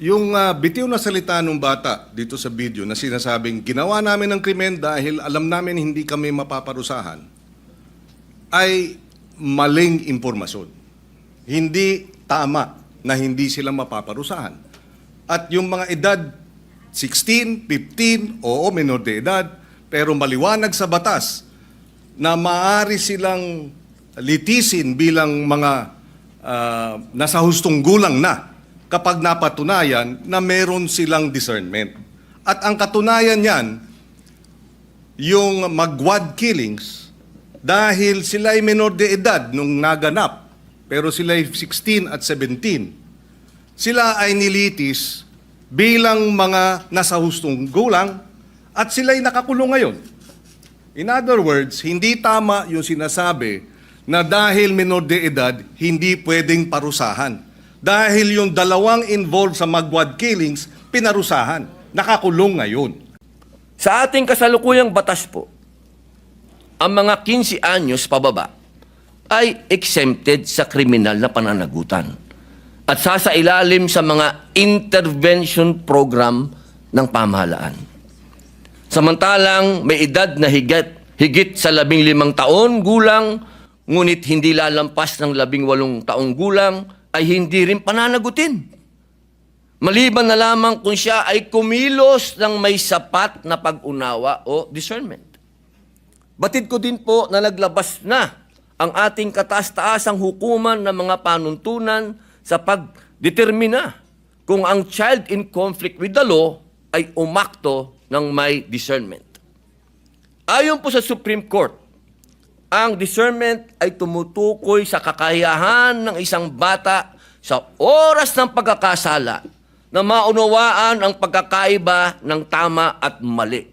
Yung bitiw na salita ng bata dito sa video na sinasabing ginawa namin ng krimen dahil alam namin hindi kami mapaparusahan ay maling impormasyon. Hindi tama na hindi sila mapaparusahan. At yung mga edad 16, 15, oo, menor de edad, pero maliwanag sa batas na maaari silang litisin bilang mga nasa hustong gulang na kapag napatunayan na meron silang discernment. At ang katunayan niyan, yung magwad killings, dahil sila ay menor de edad nung naganap, pero sila ay 16 at 17, sila ay nilitis bilang mga nasa hustong gulang at sila ay nakakulong ngayon. In other words, hindi tama yung sinasabi na dahil menor de edad, hindi pwedeng parusahan. Dahil yung dalawang involved sa magwad killings, pinarusahan. Nakakulong ngayon. Sa ating kasalukuyang batas po, ang mga 15 anyos pababa ay exempted sa kriminal na pananagutan at sasailalim sa mga intervention program ng pamahalaan. Samantalang may edad na higit sa 15 taon gulang, ngunit hindi lalampas ng 18 taong gulang, ay hindi rin pananagutin. Maliban na lamang kung siya ay kumilos ng may sapat na pag-unawa o discernment. Batid ko din po na naglabas na ang ating kataas-taasang hukuman ng mga panuntunan sa pagdetermina kung ang child in conflict with the law ay umakto ng may discernment. Ayon po sa Supreme Court, ang discernment ay tumutukoy sa kakayahan ng isang bata sa oras ng pagkakasala na maunawaan ang pagkakaiba ng tama at mali.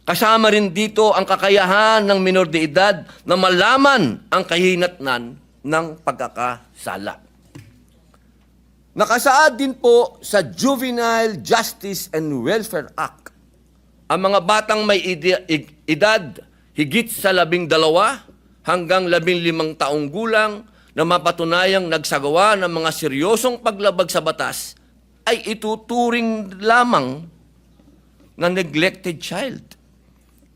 Kasama rin dito ang kakayahan ng minor de edad na malaman ang kahinatnan ng pagkakasala. Nakasaad din po sa Juvenile Justice and Welfare Act ang mga batang may edad higit sa 12 hanggang 15 taong gulang na mapatunayang nagsagawa ng mga seryosong paglabag sa batas ay ituturing lamang na neglected child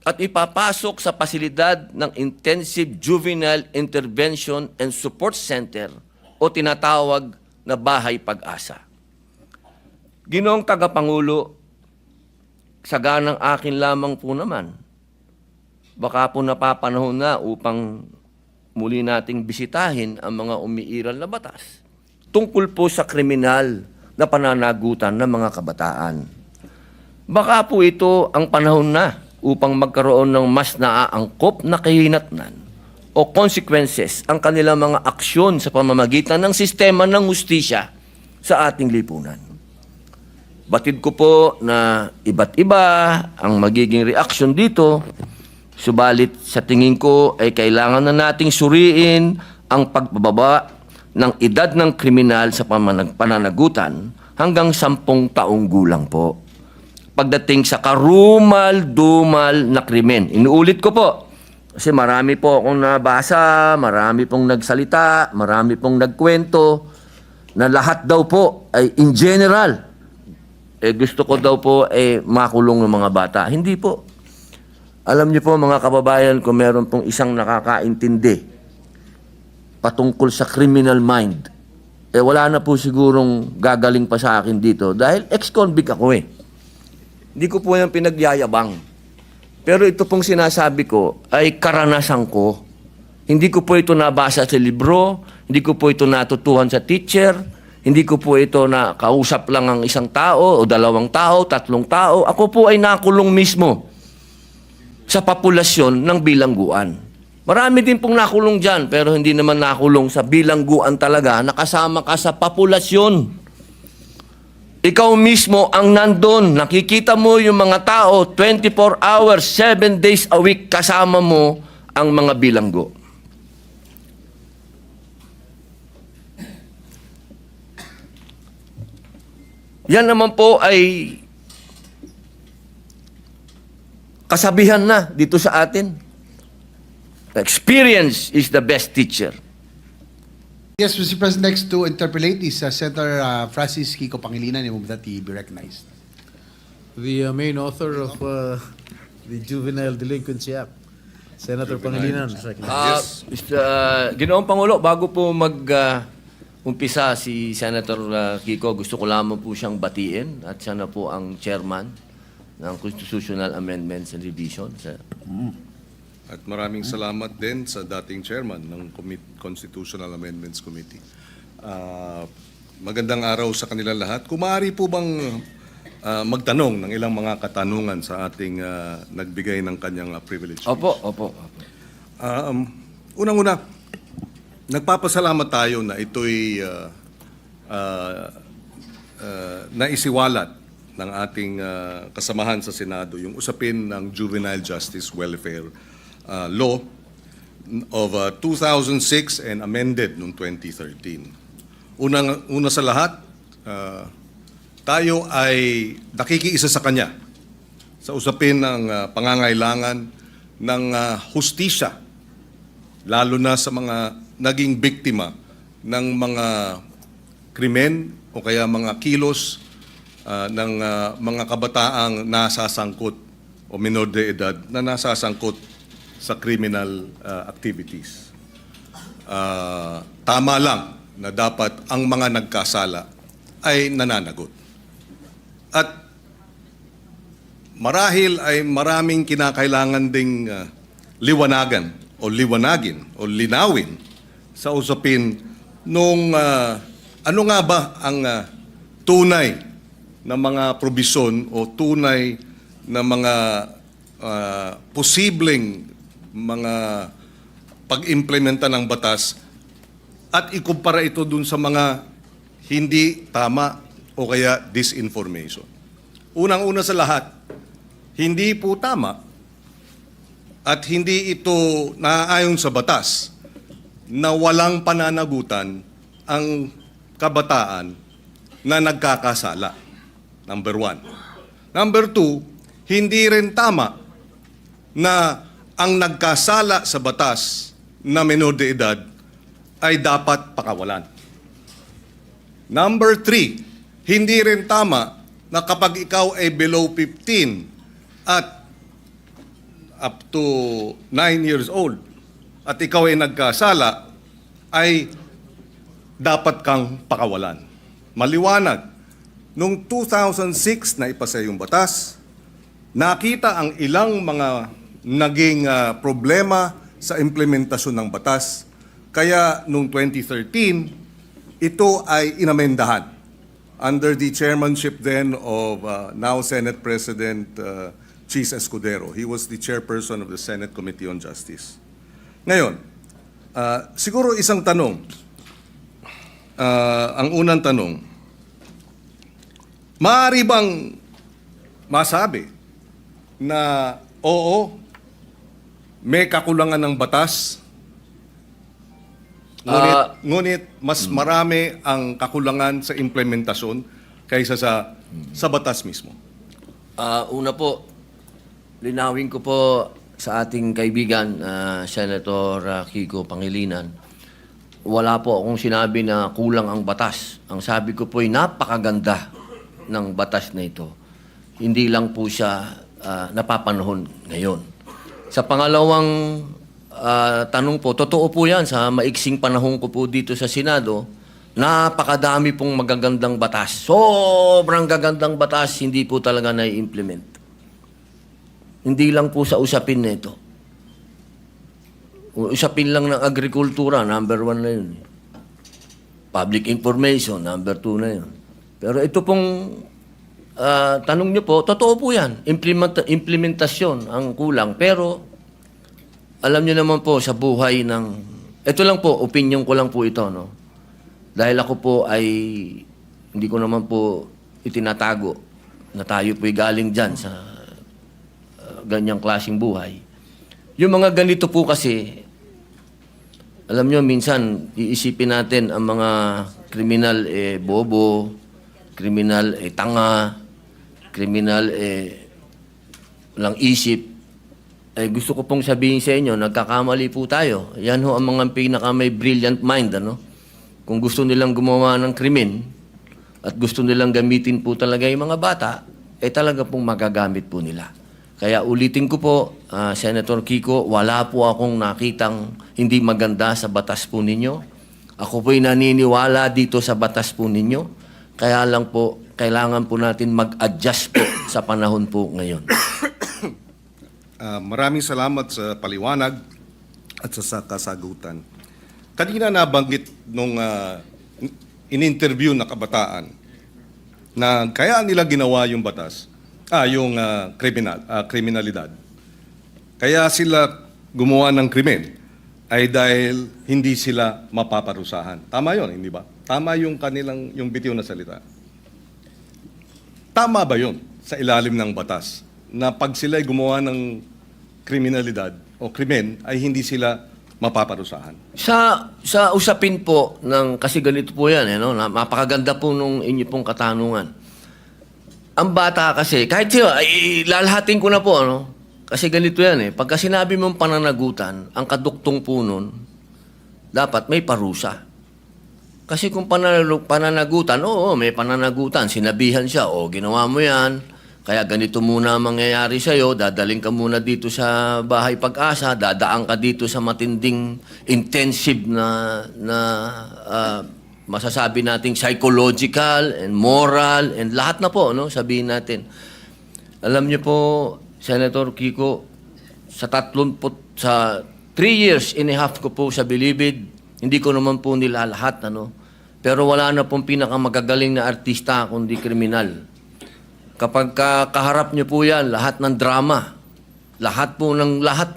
at ipapasok sa pasilidad ng Intensive Juvenile Intervention and Support Center o tinatawag na Bahay Pag-asa. Ginoong Tagapangulo, saganang akin lamang po naman, baka po napapanahon na upang muli nating bisitahin ang mga umiiral na batas tungkol po sa kriminal na pananagutan ng mga kabataan. Baka po ito ang panahon na upang magkaroon ng mas naaangkop na kahinatnan o consequences ang kanilang mga aksyon sa pamamagitan ng sistema ng hustisya sa ating lipunan. Batid ko po na iba't iba ang magiging reaksyon dito. Subalit sa tingin ko ay kailangan na nating suriin ang pagbababa ng edad ng kriminal sa pananagutan hanggang 10 taong gulang po. Pagdating sa karumal-dumal na krimen. Inuulit ko po, kasi marami po akong nabasa, marami pong nagsalita, marami pong nagkwento, na lahat daw po ay in general, gusto ko daw po makulong ng mga bata. Hindi po. Alam niyo po mga kababayan, kung meron pong isang nakakaintindi patungkol sa criminal mind, wala na po sigurong gagaling pa sa akin dito dahil ex-convict ako Hindi ko po yan pinagyayabang. Pero ito pong sinasabi ko ay karanasan ko. Hindi ko po ito nabasa sa libro, hindi ko po ito natutuhan sa teacher, hindi ko po ito na kausap lang ang isang tao o 2 tao, 3 tao. Ako po ay nakulong mismo sa populasyon ng bilangguan. Marami din pong nakulong dyan, pero hindi naman nakulong sa bilangguan talaga, nakasama ka sa populasyon. Ikaw mismo ang nandun, nakikita mo yung mga tao, 24 hours, 7 days a week, kasama mo ang mga bilanggo. Yan naman po ay kasabihan na dito sa atin. Experience is the best teacher. Yes, Mr. President, next to interpolate is Senator Francis Kiko Pangilinan. I move that he be recognized. The main author of the Juvenile Delinquency Act, Senator Pangilinan. Yes. Ginoong Pangulo, bago po umpisa si Senator Kiko, gusto ko lamang po siyang batiin at siya na po ang chairman ng Constitutional Amendments and Revision. At maraming salamat din sa dating chairman ng Constitutional Amendments Committee. Magandang araw sa kanilang lahat. Kung maaari po bang magtanong ng ilang mga katanungan sa ating nagbigay ng kanyang privilege. Opo. Unang-una, nagpapasalamat tayo na ito'y naisiwalat ng ating kasamahan sa Senado, yung usapin ng Juvenile Justice Welfare Law of 2006 and amended noong 2013. Una sa lahat, tayo ay nakikiisa sa kanya sa usapin ng pangangailangan ng hustisya, lalo na sa mga naging biktima ng mga krimen o kaya mga kilos ng mga kabataang nasasangkot o minor de edad na nasasangkot sa criminal activities. Tama lang na dapat ang mga nagkasala ay nananagot. At marahil ay maraming kinakailangan ding liwanagin o linawin sa usapin nung ano nga ba ang tunay na mga probisyon o tunay na mga posibleng mga pag-implementa ng batas at ikumpara ito dun sa mga hindi tama o kaya disinformation. Unang-una sa lahat, hindi po tama at hindi ito naaayon sa batas na walang pananagutan ang kabataan na nagkakasala. Number 1. Number 2, hindi rin tama na ang nagkasala sa batas na menor de edad ay dapat pakawalan. Number 3, hindi rin tama na kapag ikaw ay below 15 at up to 9 years old at ikaw ay nagkasala, ay dapat kang pakawalan. Maliwanag, noong 2006 na ipasa yung batas, nakita ang ilang mga naging problema sa implementasyon ng batas. Kaya noong 2013, ito ay inamendahan under the chairmanship then of now Senate President Chis Escudero. He was the chairperson of the Senate Committee on Justice. Ngayon, siguro isang tanong, ang unang tanong, maaari bang masabi na oo, may kakulangan ng batas, ngunit mas marami ang kakulangan sa implementasyon kaysa sa batas mismo? Una po, linawin ko po sa ating kaibigan, Senator Kiko Pangilinan, wala po akong sinabi na kulang ang batas. Ang sabi ko po ay napakaganda ng batas na ito. Hindi lang po siya napapanahon ngayon. Sa pangalawang tanong po, totoo po yan, sa maiksing panahon ko po dito sa Senado, napakadami pong magagandang batas. Sobrang gagandang batas, hindi po talaga na-implement. Hindi lang po sa usapin na ito. Usapin lang ng agrikultura, number 1 na yun. Public information, number 2 na yun. Pero ito pong tanong nyo po, totoo po yan. Implementasyon ang kulang. Pero alam nyo naman po sa buhay ng... Ito lang po, opinion ko lang po ito, no? Dahil ako po ay hindi ko naman po itinatago na tayo po'y galing dyan sa ganyang klaseng buhay. Yung mga ganito po kasi, alam nyo, minsan iisipin natin ang mga kriminal bobo, kriminal tanga, kriminal walang isip. Gusto ko pong sabihin sa inyo, nagkakamali po tayo. Yan ho ang mga pinaka may brilliant mind, ano? kung gusto nilang gumawa ng krimen at gusto nilang gamitin po talaga yung mga bata, talaga pong magagamit po nila. Kaya ulitin ko po, Senator Kiko, wala po akong nakitang hindi maganda sa batas po ninyo. Ako po'y naniniwala dito sa batas po ninyo. Kaya lang po, kailangan po natin mag-adjust po sa panahon po ngayon. Maraming salamat sa paliwanag at sa kasagutan. Kanina nabanggit nung in-interview na kabataan na kaya nila ginawa yung batas, yung kriminalidad. Kaya sila gumawa ng krimen ay dahil hindi sila mapaparusahan. Tama yon, hindi ba? Tama yung kanilang, yung bitiw na salita. Tama ba yon sa ilalim ng batas na pag sila ay gumawa ng kriminalidad o krimen ay hindi sila mapaparusahan? Sa usapin po ng, kasi ganito po yan, napakaganda po nung inyo pong katanungan. Ang bata kasi, kahit siya, lalahatin ko na po, kasi ganito yan pagka sinabi mong pananagutan, ang kaduktong po nun, dapat may parusa. Kasi kung pananagutan, oo, may pananagutan, sinabihan siya, ginawa mo yan, kaya ganito muna ang mangyayari sa'yo, dadaling ka muna dito sa Bahay Pag-asa, dadaan ka dito sa matinding intensive na masasabi nating psychological and moral and lahat na po, sabihin natin. Alam niyo po, Senator Kiko, sa 3 years and a half ko po sa Bilibid, hindi ko naman po nila lahat, pero wala na pong pinakamagagaling na artista kundi kriminal. Kapag kaharap niyo po yan, lahat ng drama, lahat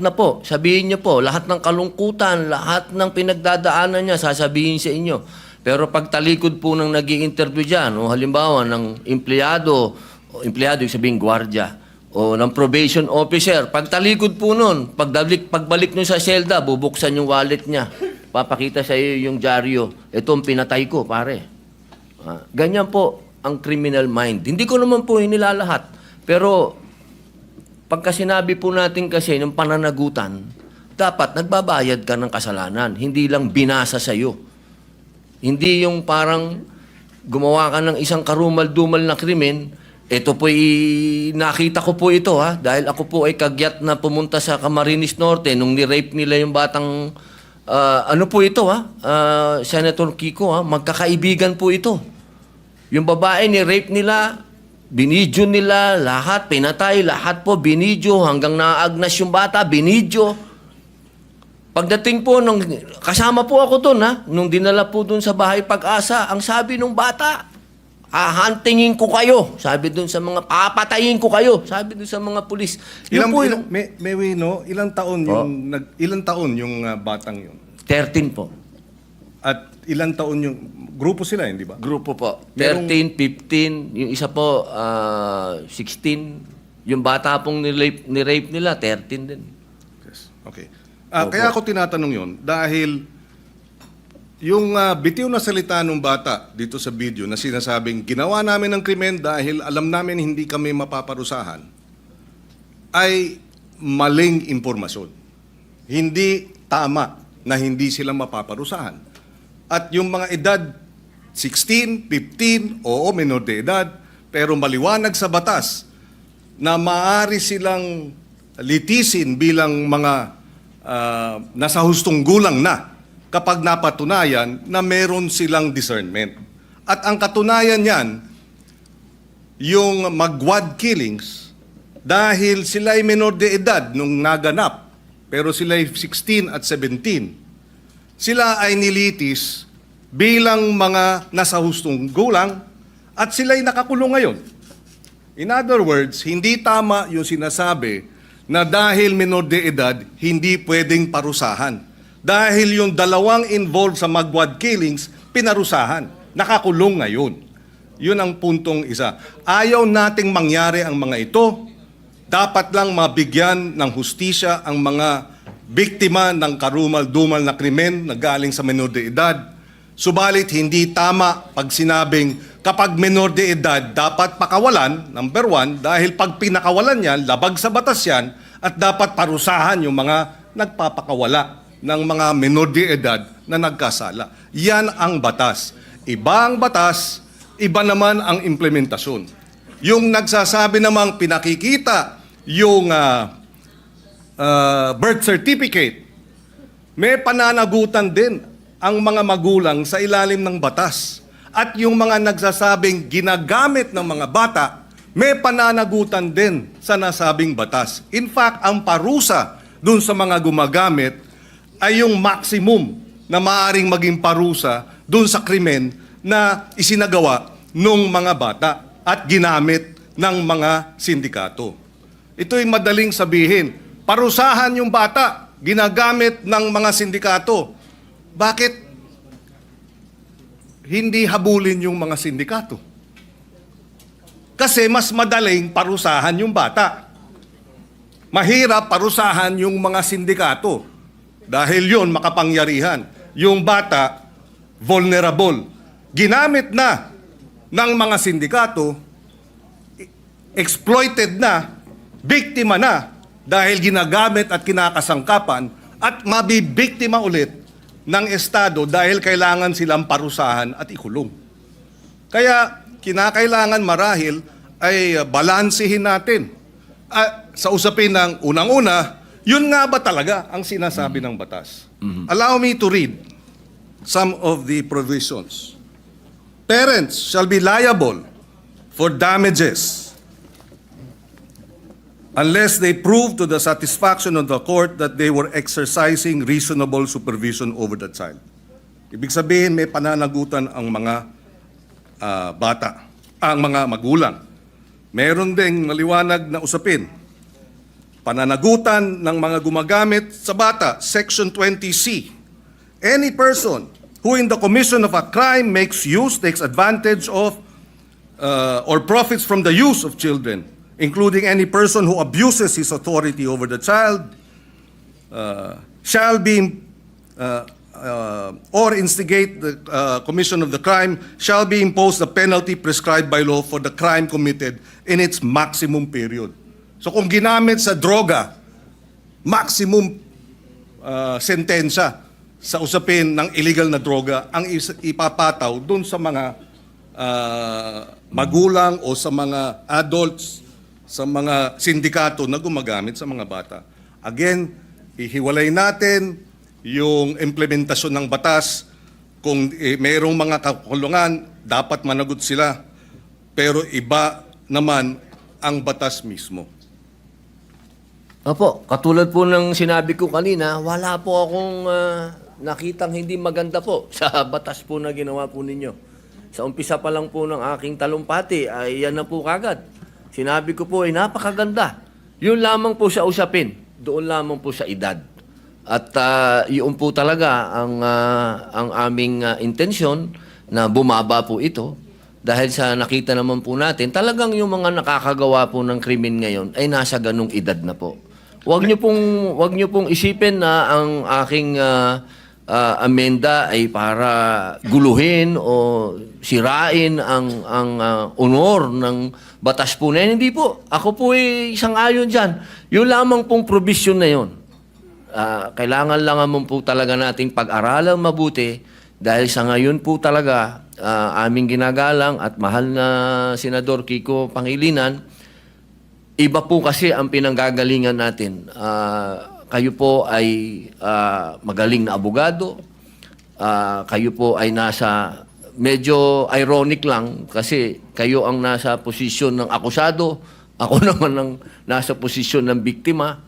na po, sabihin niyo po, lahat ng kalungkutan, lahat ng pinagdadaanan niya, sasabihin sa inyo. Pero pag talikod po ng nag-i-interview dyan, halimbawa ng empleyado yung sabihin gwardiya, o ng probation officer, pag talikod po nun, pagbalik nyo sa selda, bubuksan yung wallet niya, papakita sa iyo yung dyaryo, ito ang pinatay ko, pare. Ganyan po ang criminal mind. Hindi ko naman po inilalahat. Pero pagka sinabi po natin kasi ng pananagutan, dapat nagbabayad ka ng kasalanan, hindi lang binasa sa iyo. Hindi yung parang gumawa ka ng isang karumal-dumal na krimen, ito po nakita ko po ito dahil ako po ay kagyat na pumunta sa Camarines Norte nung ni-rape nila yung batang, ano po ito Senator Kiko magkakaibigan po ito. Yung babae ni-rape nila, binidyo nila, lahat, pinatay, lahat po binidyo, hanggang naagnas yung bata, binidyo. Pagdating po, kasama po ako doon nung dinala po doon sa Bahay Pag-asa, ang sabi nung bata, hahantingin ko kayo. Sabi doon sa mga, papatayin ko kayo. Sabi doon sa mga pulis. Ilang taon yung batang yun? 13 po. At ilang taon yung grupo sila, hindi ba? Grupo po. 13, 15, yung isa po 16. Yung bata pong ni-rape nila, 13 din. Yes. Okay. Kaya ako tinatanong yon dahil yung bitiw na salita ng bata dito sa video na sinasabing ginawa namin ng krimen dahil alam namin hindi kami mapaparusahan ay maling impormasyon. Hindi tama na hindi sila mapaparusahan. At yung mga edad 16, 15, menor de edad, pero maliwanag sa batas na maaari silang litisin bilang mga nasa hustong gulang na kapag napatunayan na meron silang discernment. At ang katunayan niyan, yung magwad killings, dahil sila ay menor de edad nung naganap, pero sila ay 16 at 17, sila ay nilitis bilang mga nasa hustong gulang at sila ay nakakulong ngayon. In other words, hindi tama yung sinasabi na dahil menor de edad, hindi pwedeng parusahan. Dahil yung dalawang involved sa magwad killings, pinarusahan. Nakakulong ngayon. Yun ang puntong isa. Ayaw nating mangyari ang mga ito. Dapat lang mabigyan ng hustisya ang mga biktima ng karumal-dumal na krimen na galing sa menor de edad. Subalit hindi tama pag sinabing kapag menor de edad dapat pakawalan, number 1, dahil pag pinakawalan yan, labag sa batas yan, at dapat parusahan yung mga nagpapakawala ng mga menor de edad na nagkasala. Yan ang batas. Iba ang batas, iba naman ang implementasyon. Yung nagsasabi namang pinakikita yung birth certificate, may pananagutan din ang mga magulang sa ilalim ng batas. At yung mga nagsasabing ginagamit ng mga bata, may pananagutan din sa nasabing batas. In fact, ang parusa dun sa mga gumagamit ay yung maximum na maaaring maging parusa dun sa krimen na isinagawa ng mga bata at ginamit ng mga sindikato. Ito'y madaling sabihin. Parusahan yung bata, ginagamit ng mga sindikato. Bakit hindi habulin yung mga sindikato? Kasi mas madaling parusahan yung bata. Mahirap parusahan yung mga sindikato. Dahil yun, makapangyarihan. Yung bata, vulnerable. Ginamit na ng mga sindikato, exploited na, biktima na, dahil ginagamit at kinakasangkapan, at mabibiktima ulit ng Estado dahil kailangan silang parusahan at ikulong. Kaya kinakailangan marahil ay balansehin natin. Sa usapin ng unang-una, yun nga ba talaga ang sinasabi ng batas? Allow me to read some of the provisions. Parents shall be liable for damages unless they prove to the satisfaction of the court that they were exercising reasonable supervision over the child. Ibig sabihin, may pananagutan ang mga bata, ang mga magulang. Meron ding maliwanag na usapin. Pananagutan ng mga gumagamit sa bata, Section 20C. Any person who in the commission of a crime makes use, takes advantage of, or profits from the use of children, including any person who abuses his authority over the child, shall be, or instigate the commission of the crime, shall be imposed the penalty prescribed by law for the crime committed in its maximum period. So kung ginamit sa droga, maximum sentensya sa usapin ng illegal na droga ang ipapataw dun sa mga magulang o sa mga adults, sa mga sindikato na gumagamit sa mga bata. Again, ihiwalay natin yung implementasyon ng batas. Kung mayroong mga kakulungan, dapat managot sila. Pero iba naman ang batas mismo. Opo, katulad po ng sinabi ko kanina, wala po akong nakitang hindi maganda po sa batas po na ginawa po ninyo. Sa umpisa pa lang po ng aking talumpati, ay yan na po kagad. Sinabi ko po ay napakaganda. Yun lamang po sa usapin, doon lamang po sa edad. At yun po talaga ang aming intensyon na bumaba po ito. Dahil sa nakita naman po natin, talagang yung mga nakakagawa po ng krimen ngayon ay nasa ganung edad na po. Wag niyo pong isipin na ang aking amenda ay para guluhin o sirain ang honor ng batas po na yan. Hindi po. Ako po ay isang ayon diyan. Yung lamang pong provision na yon. Kailangan lang naman po talaga nating pag-aralan mabuti dahil sa ngayon po talaga aming ginagalang at mahal na Senador Kiko Pangilinan. Iba po kasi ang pinanggagalingan natin. Kayo po ay magaling na abogado. Kayo po ay nasa, medyo ironic lang kasi kayo ang nasa posisyon ng akusado. Ako naman ang nasa posisyon ng biktima.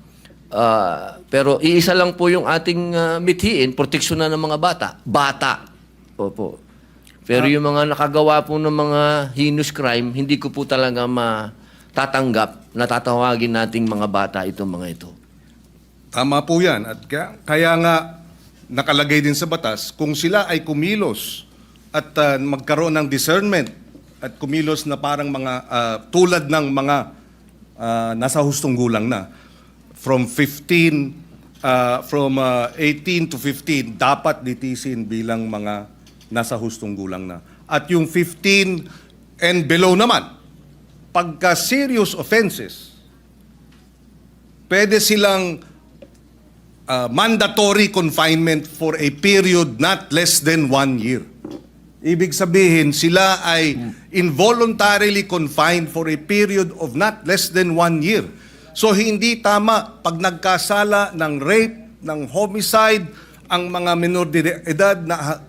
Pero iisa lang po yung ating mithiin, proteksyon na ng mga bata. Bata. Opo. Pero yung mga nakagawa po ng mga heinous crime, hindi ko po talaga tatanggap na tatawagin nating mga bata itong mga ito. Tama po yan. At kaya nga nakalagay din sa batas, kung sila ay kumilos at magkaroon ng discernment at kumilos na parang mga tulad ng mga nasa hustong gulang na, from 18 to 15, dapat litisin bilang mga nasa hustong gulang na. At yung 15 and below naman, pagka serious offenses, pwede silang mandatory confinement for a period not less than 1 year. Ibig sabihin, sila ay involuntarily confined for a period of not less than 1 year. So hindi tama pag nagkasala ng rape, ng homicide, ang mga minor de edad na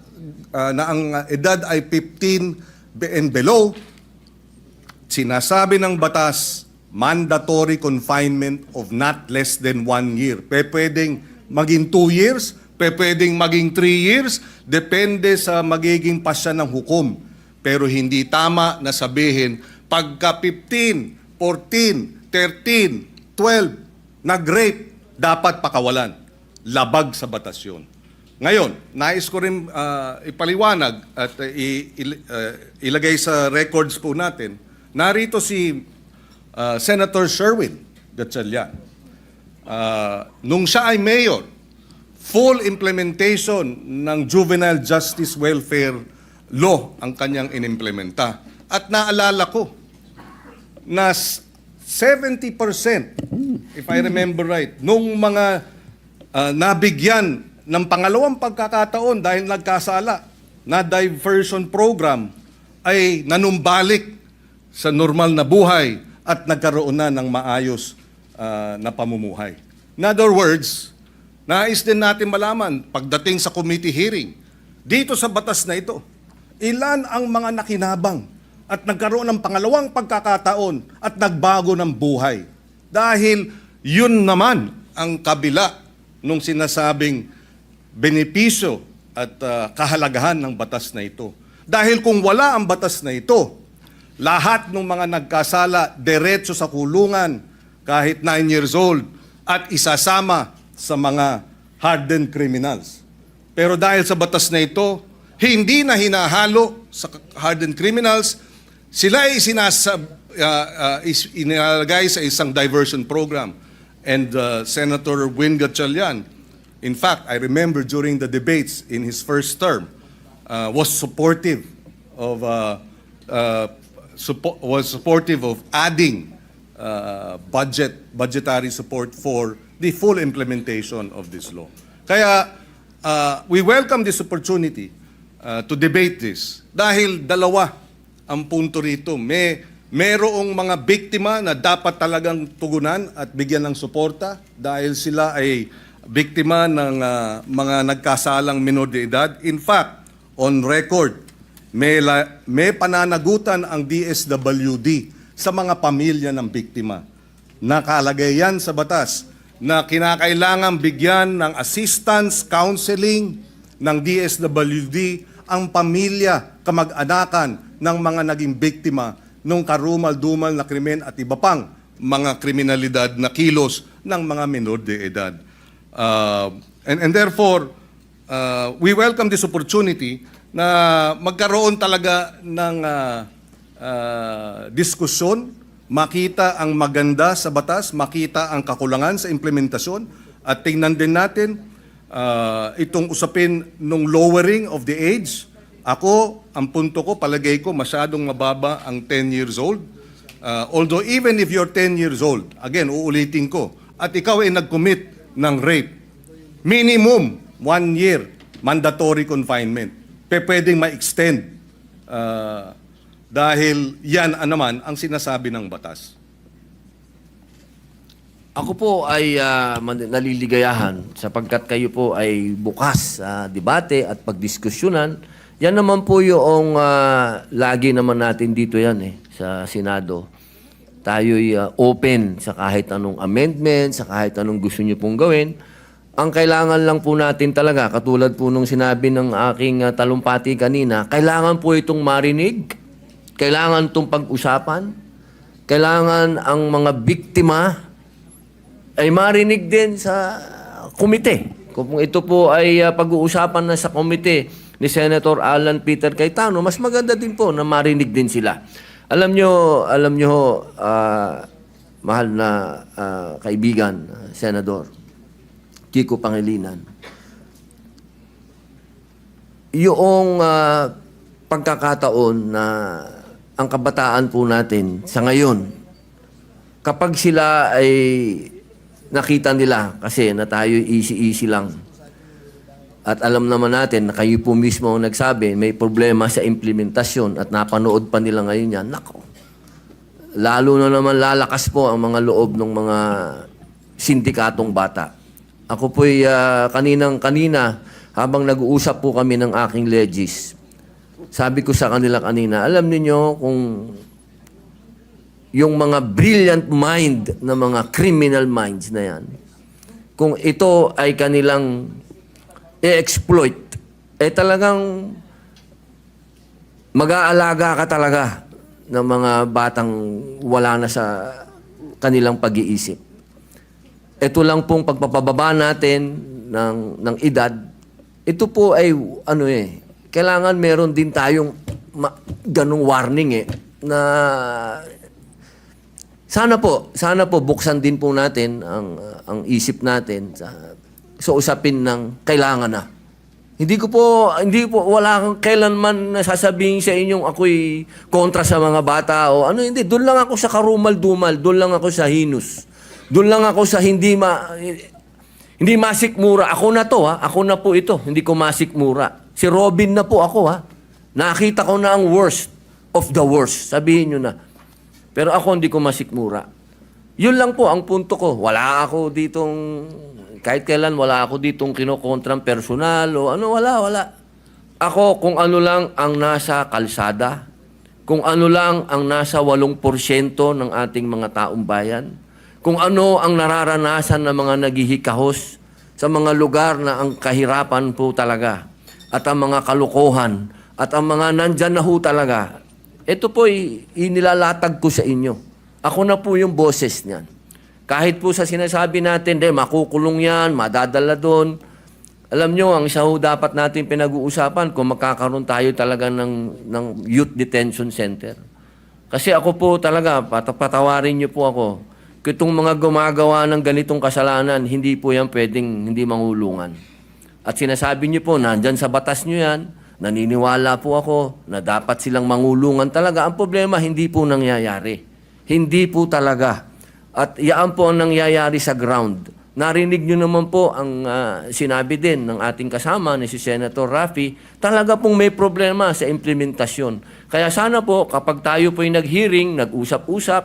ang edad ay 15 and below, sinasabi ng batas, mandatory confinement of not less than 1 year. Pwedeng maging 2 years, pwedeng maging 3 years, depende sa magiging pasya ng hukom. Pero hindi tama na sabihin, pagka 15, 14, 13, 12, nag-rape, dapat pakawalan. Labag sa batas yun. Ngayon, nais ko rin ipaliwanag at ilagay sa records po natin, narito si Senator Sherwin Gatchalian. Nung siya ay mayor, full implementation ng Juvenile Justice Welfare Law ang kanyang inimplementa. At naalala ko na 70%, if I remember right, nung mga nabigyan ng pangalawang pagkakataon dahil nagkasala na diversion program ay nanumbalik sa normal na buhay at nagkaroon na ng maayos na pamumuhay. In other words, nais din natin malaman pagdating sa committee hearing, dito sa batas na ito, ilan ang mga nakinabang at nagkaroon ng pangalawang pagkakataon at nagbago ng buhay. Dahil yun naman ang kabila nung sinasabing benepisyo at kahalagahan ng batas na ito. Dahil kung wala ang batas na ito, lahat ng mga nagkasala diretso sa kulungan kahit 9 years old at isasama sa mga hardened criminals. Pero dahil sa batas na ito, hindi na hinahalo sa hardened criminals, sila ay inilagay sa isang diversion program. And Senator Win Gatchalian, in fact, I remember during the debates in his first term, was supportive of adding budgetary support for the full implementation of this law. Kaya we welcome this opportunity to debate this dahil dalawa ang punto rito. Merong mga biktima na dapat talagang tugunan at bigyan ng suporta dahil sila ay biktima ng mga nagkasalang minor de edad. In fact, on record, may pananagutan ang DSWD sa mga pamilya ng biktima. Nakalagay yan sa batas na kinakailangan bigyan ng assistance, counseling ng DSWD ang pamilya, kamag-anakan ng mga naging biktima ng karumal-dumal na krimen at iba pang mga kriminalidad na kilos ng mga minor de edad. And therefore, we welcome this opportunity na magkaroon talaga ng diskusyon, makita ang maganda sa batas, makita ang kakulangan sa implementasyon, at tingnan din natin itong usapin ng lowering of the age. Ako, ang punto ko, palagay ko, masyadong mababa ang 10 years old. Although even if you're 10 years old, again, uulitin ko, at ikaw ay nag-commit ng rape, minimum 1 year mandatory confinement. Pwedeng ma-extend dahil yan naman ang sinasabi ng batas. Ako po ay naliligayahan sapagkat kayo po ay bukas sa debate at pagdiskusyonan. Yan naman po yung lagi naman natin dito yan sa Senado. Tayo'y open sa kahit anong amendment, sa kahit anong gusto nyo pong gawin. Ang kailangan lang po natin talaga, katulad po nung sinabi ng aking talumpati kanina, kailangan po itong marinig, kailangan itong pag-usapan, kailangan ang mga biktima ay marinig din sa komite. Kung ito po ay pag-uusapan na sa komite ni Senator Alan Peter Cayetano, mas maganda din po na marinig din sila. Alam nyo, mahal na kaibigan, Senador Kiko Pangilinan, yung pagkakataon na ang kabataan po natin sa ngayon, kapag sila ay nakita nila kasi na tayo easy-easy lang. At alam naman natin na kayo po mismo ang nagsabi, may problema sa implementasyon at napanood pa nila ngayon yan. Nako, lalo na naman lalakas po ang mga loob ng mga sindikatong bata. Ako po'y kaninang-kanina, habang nag-uusap po kami ng aking legis, sabi ko sa kanila kanina, alam niyo kung yung mga brilliant mind na mga criminal minds na yan, kung ito ay kanilang i-exploit, talagang mag-aalaga ka talaga ng mga batang wala na sa kanilang pag-iisip. Ito lang pong pagpapababa natin ng edad, ito po ay kailangan meron din tayong ganong warning na sana po buksan din po natin ang isip natin sa usapin ng kailangan na. Hindi po wala kang kailanman nasasabihin sa inyong ako'y kontra sa mga bata o hindi. Doon lang ako sa karumal-dumal, doon lang ako sa hinus. Doon lang ako sa hindi masikmura. Ako na to, ako na po ito. Hindi ko masikmura. Si Robin na po ako, Nakita ko na ang worst of the worst. Sabihin nyo na. Pero ako hindi ko masikmura. Yun lang po ang punto ko. Wala ako ditong, kahit kailan wala ako ditong kinokontrang personal o wala. Ako kung ano lang ang nasa kalsada, kung ano lang ang nasa 8% ng ating mga taong bayan, kung ano ang nararanasan ng mga naghihikahos sa mga lugar na ang kahirapan po talaga at ang mga kalukuhan at ang mga nandyan na ho talaga. Ito po inilalatag ko sa inyo. Ako na po yung boses niyan. Kahit po sa sinasabi natin, makukulong yan, madadala doon. Alam nyo, ang isa ho dapat natin pinag-uusapan kung magkakaroon tayo talaga ng youth detention center. Kasi ako po talaga, patawarin nyo po ako, kung itong mga gumagawa ng ganitong kasalanan, hindi po yan pwedeng hindi mangulungan. At sinasabi nyo po, nandyan sa batas nyo yan, naniniwala po ako na dapat silang mangulungan talaga. Ang problema, hindi po nangyayari. Hindi po talaga. At yaan po ang nangyayari sa ground. Narinig nyo naman po ang sinabi din ng ating kasama ni si Senator Raffy, talaga pong may problema sa implementasyon. Kaya sana po kapag tayo po'y nag-hearing, nag-usap-usap,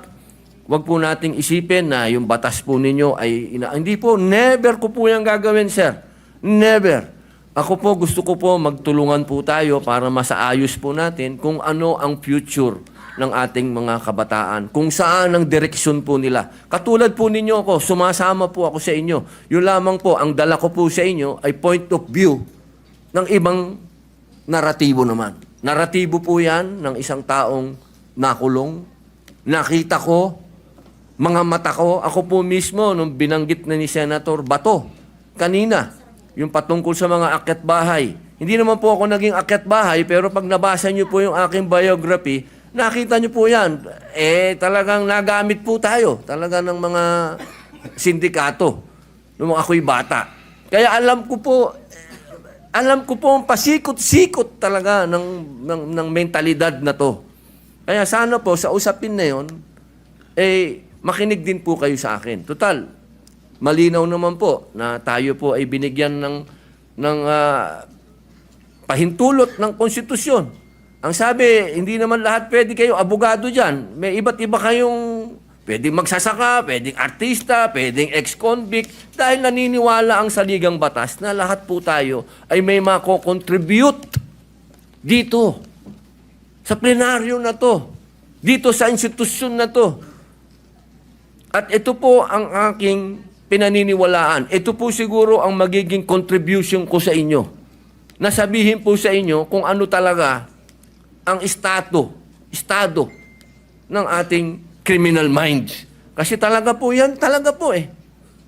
wag po nating isipin na yung batas po ninyo ay hindi po, never ko po yung gagawin, sir. Never. Ako po, gusto ko po magtulungan po tayo para masaayos po natin kung ano ang future ng ating mga kabataan, kung saan ang direksyon po nila. Katulad po ninyo ako, sumasama po ako sa inyo. Yun lamang po, ang dala ko po sa inyo ay point of view ng ibang naratibo naman. Naratibo po yan ng isang taong nakulong. Nakita ko, mga mata ko, ako po mismo, nung binanggit na ni Senator Bato, kanina, yung patungkol sa mga akyat bahay. Hindi naman po ako naging akyat bahay, pero pag nabasa niyo po yung aking biography, nakita niyo po yan. Talagang nagamit po tayo. Talaga ng mga sindikato. Nung ako'y bata. Kaya alam ko po ang pasikot-sikot talaga ng mentalidad na to. Kaya sana po, sa usapin na yun, makinig din po kayo sa akin. Total, malinaw naman po na tayo po ay binigyan ng pahintulot ng konstitusyon. Ang sabi, hindi naman lahat pwede kayo abogado dyan. May iba't iba kayong pwedeng magsasaka, pwedeng artista, pwedeng ex-convict. Dahil naniniwala ang saligang batas na lahat po tayo ay may mako-contribute dito. Sa plenaryo na to. Dito sa institusyon na to. At ito po ang aking pinaniniwalaan. Ito po siguro ang magiging contribution ko sa inyo. Nasabihin po sa inyo kung ano talaga ang estado ng ating criminal minds. Kasi talaga po yan,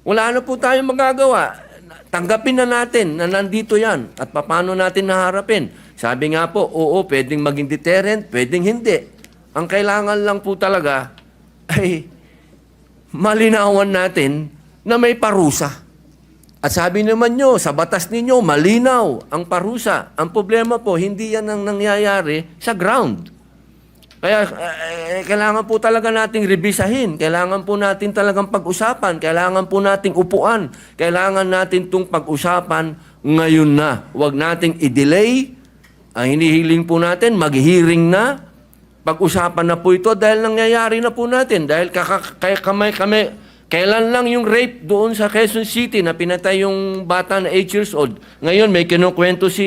Wala na po tayong magagawa. Tanggapin na natin na nandito yan at paano natin naharapin. Sabi nga po, oo, pwedeng maging deterrent, pwedeng hindi. Ang kailangan lang po talaga ay malinawan natin na may parusa. At sabi naman nyo, sa batas ninyo, malinaw ang parusa. Ang problema po, hindi yan ang nangyayari sa ground. Kaya kailangan po talaga nating revisahin. Kailangan po natin talagang pag-usapan. Kailangan po nating upuan. Kailangan natin itong pag-usapan ngayon na. Huwag nating i-delay. Ang hinihiling po natin, mag-hearing na. Pag-usapan na po ito dahil nangyayari na po natin. Dahil kailan lang yung rape doon sa Quezon City na pinatay yung bata na 8 years old. Ngayon may kinukwento si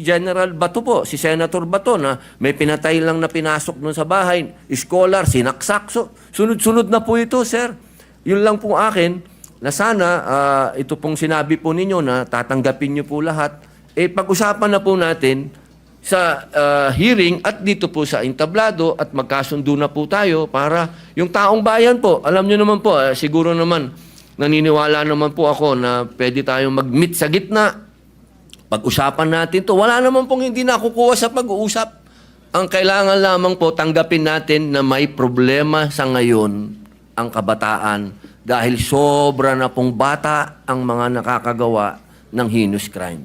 General Bato po, si Senator Bato na may pinatay lang na pinasok doon sa bahay. Scholar, sinaksak. So, sunod-sunod na po ito, sir. Yun lang po akin na sana ito pong sinabi po ninyo na tatanggapin niyo po lahat. Pag-usapan na po natin sa hearing at dito po sa entablado at magkasundo na po tayo para yung taong bayan po, alam nyo naman po, siguro naman naniniwala naman po ako na pwede tayong mag-meet sa gitna. Pag-usapan natin to. Wala naman pong hindi nakukuha sa pag-uusap. Ang kailangan lamang po tanggapin natin na may problema sa ngayon ang kabataan dahil sobra na pong bata ang mga nakakagawa ng heinous crime.